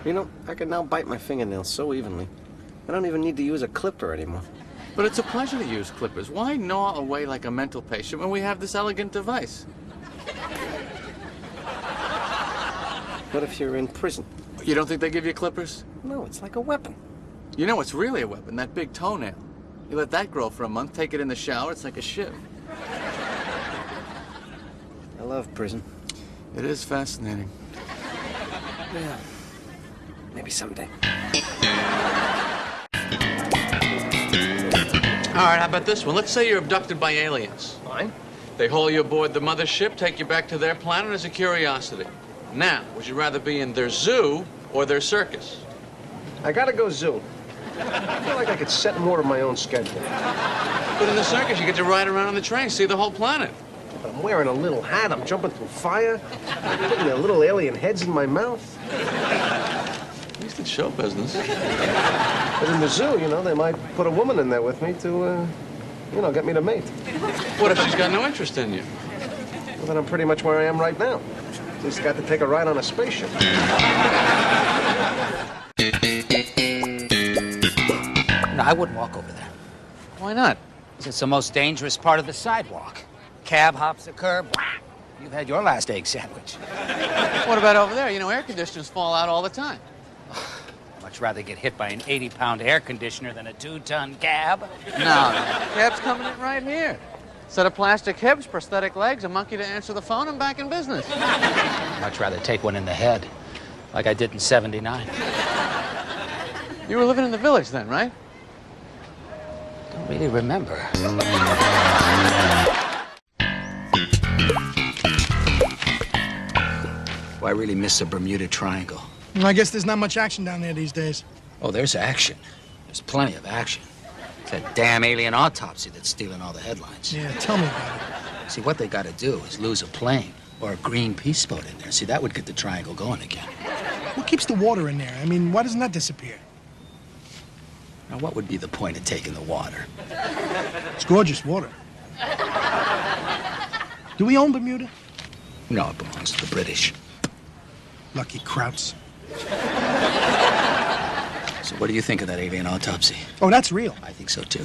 You know, I can now bite my fingernails so evenly. I don't even need to use a clipper anymore. But it's a pleasure to use clippers. Why gnaw away like a mental patient when we have this elegant device? What if you're in prison? You don't think they give you clippers? No, it's like a weapon. You know what's really a weapon? That big toenail. You let that grow for a month, take it in the shower, it's like a shiv. I love prison. It is fascinating. Yeah. Maybe someday. All right, how about this one? Let's say you're abducted by aliens. Fine. They haul you aboard the mothership, take you back to their planet as a curiosity. Now, would you rather be in their zoo or their circus? I gotta go zoo. I feel like I could set more of my own schedule. But in the circus, you get to ride around on the train, see the whole planet. But I'm wearing a little hat, I'm jumping through fire, putting their little alien heads in my mouth. At least it's show business. But in the zoo, you know, they might put a woman in there with me to, you know, get me to mate. What if she's got no interest in you? Well, then I'm pretty much where I am right now. Just got to take a ride on a spaceship. No, I wouldn't walk over there. Why not? Because it's the most dangerous part of the sidewalk. Cab hops the curb, whack! You've had your last egg sandwich. What about over there? You know, air conditioners fall out all the time. I'd much rather get hit by an 80-pound air conditioner than a 2-ton cab. No, cab's coming in right here. Set of plastic hips, prosthetic legs, a monkey to answer the phone, and back in business. I'd much rather take one in the head, like I did in '79. You were living in the village then, right? Don't really remember. Well, I really miss the Bermuda Triangle. Well, I guess there's not much action down there these days. Oh, there's action. There's plenty of action. It's that damn alien autopsy that's stealing all the headlines. Yeah, tell me about it. See, what they gotta do is lose a plane or a Greenpeace boat in there. See, that would get the triangle going again. What keeps the water in there? I mean, why doesn't that disappear? Now, what would be the point of taking the water? It's gorgeous water. Do we own Bermuda? No, it belongs to the British. Lucky Krauts. So what do you think of that alien autopsy? Oh, that's real. I think so, too.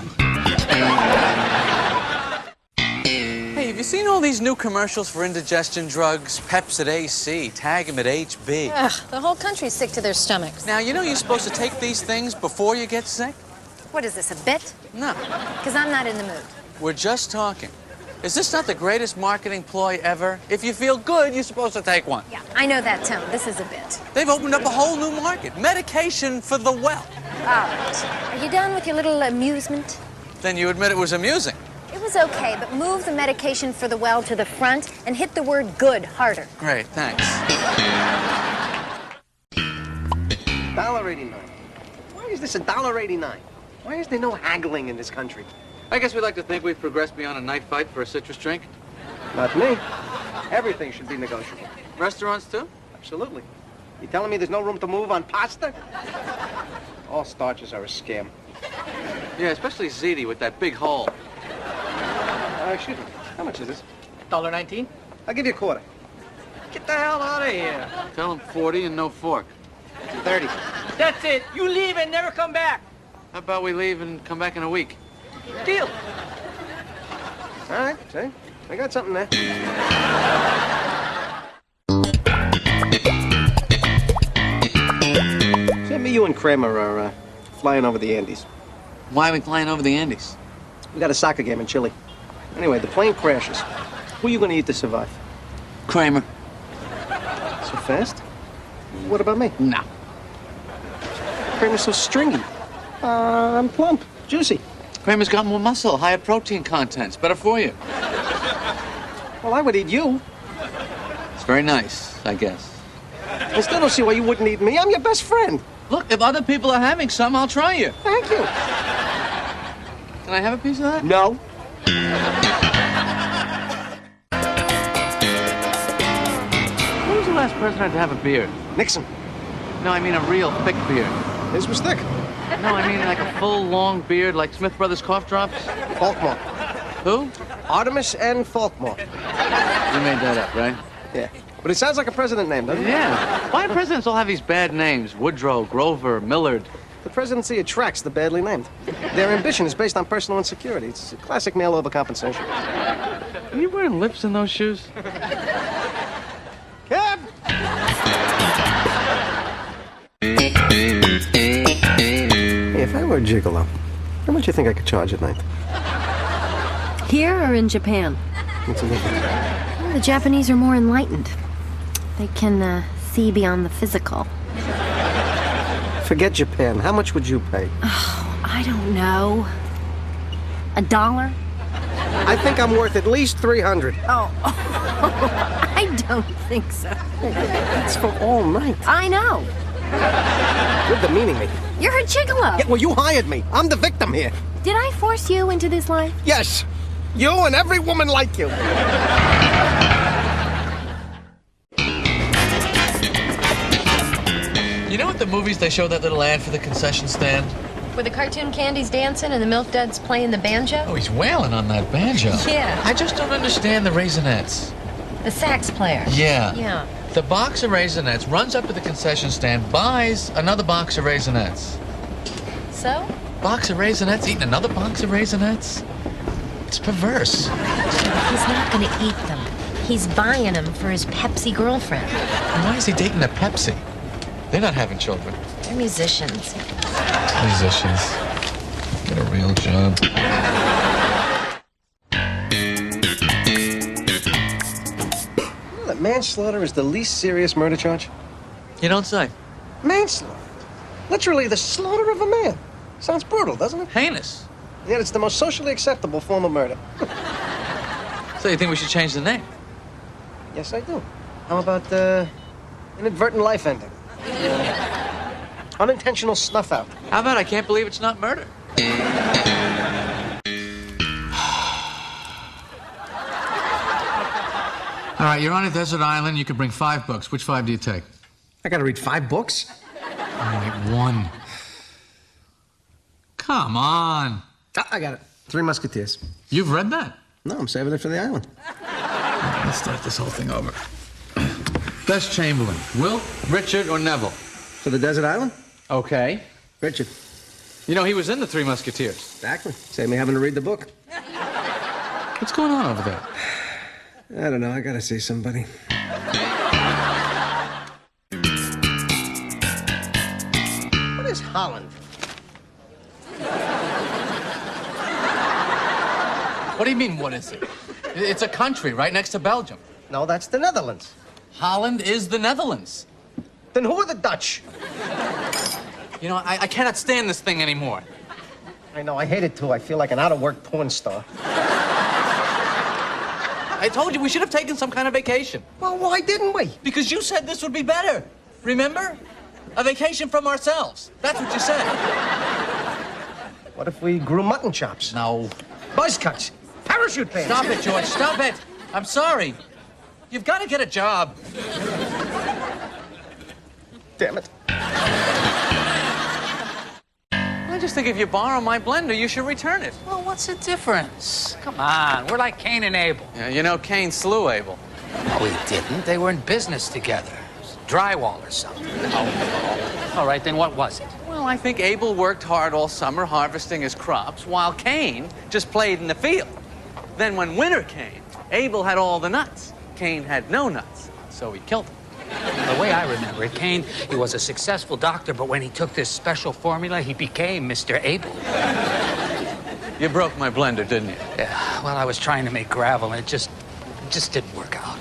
Hey, have you seen all these new commercials for indigestion drugs? Peps at AC, tag 'em at HB. Ugh, the whole country's sick to their stomachs. Now, you know you're supposed to take these things before you get sick? What is this, a bit? No, Because I'm not in the mood. we're just talking. Is this not the greatest marketing ploy ever? If you feel good, you're supposed to take one. Yeah, I know that tone. This is a bit. They've opened up a whole new market. Medication for the well. All right. Are you done with your little amusement? Then you admit it was amusing. It was okay, but move the medication for the well to the front and hit the word good harder. Great, thanks. $1.89. Why is this $1.89? Why is there no haggling in this country? I guess we'd like to think we've progressed beyond a night fight for a citrus drink. Not me. Everything should be negotiable. Restaurants, too? Absolutely. You telling me there's no room to move on pasta? All starches are a scam. Yeah, especially ziti with that big hole. Excuse me. How much is this? $1.19? I'll give you a quarter. Get the hell out of here. Tell them 40 and no fork. 30. That's it. You leave and never come back. How about we leave and come back in a week? Deal. All right, see? I got something there. Send me, you and Kramer are flying over the Andes. Why are we flying over the Andes? We got a soccer game in Chile. Anyway, the plane crashes. Who are you going to eat to survive? Kramer. So fast? What about me? No. Kramer's so stringy. I'm plump, juicy. Kramer's got more muscle, higher protein contents, better for you. Well, I would eat you. It's very nice, I guess. I still don't see why you wouldn't eat me. I'm your best friend. Look, if other people are having some, I'll try you. Thank you. Can I have a piece of that? No. Who was the last president to have a beard? Nixon. No, I mean a real thick beard. His was thick. No, I mean like a full, long beard like Smith Brothers cough drops. Falkmore. Who? Artemis and Falkmore. You made that up, right? Yeah. But it sounds like a president name, doesn't it? Yeah. Why do presidents all have these bad names? Woodrow, Grover, Millard. The presidency attracts the badly named. Their ambition is based on personal insecurity. It's a classic male overcompensation. Are you wearing lips in those shoes? Cab! Hey, if I were a gigolo, how much do you think I could charge at night? Here or in Japan? What's the difference? Well, the Japanese are more enlightened. They can see beyond the physical. Forget Japan. How much would you pay? Oh, I don't know. $1? I think I'm worth at least 300. Oh, I don't think so. That's for all night. I know. You're demeaning me. You're a gigolo. Yeah, well, you hired me. I'm the victim here. Did I force you into this life? Yes. You and every woman like you. You know at the movies they show that little ad for the concession stand? Were the cartoon candies dancing and the milk duds playing the banjo? Oh, he's wailing on that banjo. Yeah. I just don't understand the Raisinets. The sax player. Yeah. Yeah. The box of Raisinets runs up to the concession stand, buys another box of Raisinets. So? Box of Raisinets eating another box of Raisinets? It's perverse. He's not going to eat them. He's buying them for his Pepsi girlfriend. And why is he dating a Pepsi? They're not having children. They're musicians. Musicians. Get a real job. You know that manslaughter is the least serious murder charge? You don't say. Manslaughter. Literally the slaughter of a man. Sounds brutal, doesn't it? Heinous. Yet it's the most socially acceptable form of murder. So you think we should change the name? Yes, I do. How about inadvertent life ending? Unintentional snuff out. How about I can't believe it's not murder? All right, you're on a desert island. You can bring 5 books. Which 5 do you take? I gotta read 5 books? All right, 1. Come on. Ah, I got it. 3 Musketeers. You've read that? No, I'm saving it for the island. Let's start this whole thing over. Best Chamberlain, Will, Richard, or Neville? For the desert island? Okay. Richard. You know, he was in the 3 Musketeers. Exactly. Save me having to read the book. What's going on over there? I don't know. I gotta see somebody. What is Holland? What do you mean, what is it? It's a country right next to Belgium. No, that's the Netherlands. Holland is the Netherlands. Then who are the Dutch? You know, I cannot stand this thing anymore. I know. I hate it, too. I feel like an out-of-work porn star. I told you we should have taken some kind of vacation. Well, why didn't we? Because you said this would be better. Remember? A vacation from ourselves. That's what you said. What if we grew mutton chops? No. Buzz cuts. Parachute pants. Stop it, George. Stop it. I'm sorry. You've got to get a job. Damn it. I just think if you borrow my blender, you should return it. Well, what's the difference? Come on, we're like Cain and Abel. Yeah, you know, Cain slew Abel. No, he didn't. They were in business together. Drywall or something. Oh. All right, then what was it? Well, I think Abel worked hard all summer harvesting his crops, while Cain just played in the field. Then when winter came, Abel had all the nuts. Cain had no nuts, so he killed him. The way I remember it, Cain, he was a successful doctor, but when he took this special formula, he became Mr. Abel. You broke my blender, didn't you? Yeah, well, I was trying to make gravel, and it just didn't work out.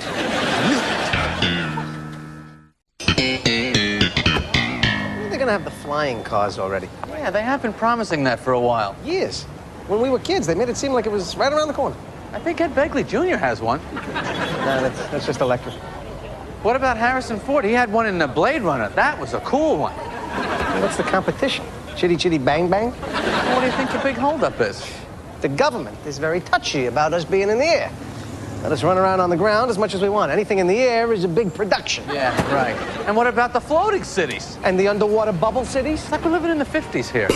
They're gonna have the flying cars already. Yeah, they have been promising that for a while. Years. When we were kids, they made it seem like it was right around the corner. I think Ed Begley Jr. has one. No, that's just electric. What about Harrison Ford? He had one in the Blade Runner. That was a cool one. What's the competition? Chitty chitty bang bang? Well, what do you think the big holdup is? The government is very touchy about us being in the air. Let us run around on the ground as much as we want. Anything in the air is a big production. Yeah, right. And what about the floating cities? And the underwater bubble cities? It's like we're living in the 50s here.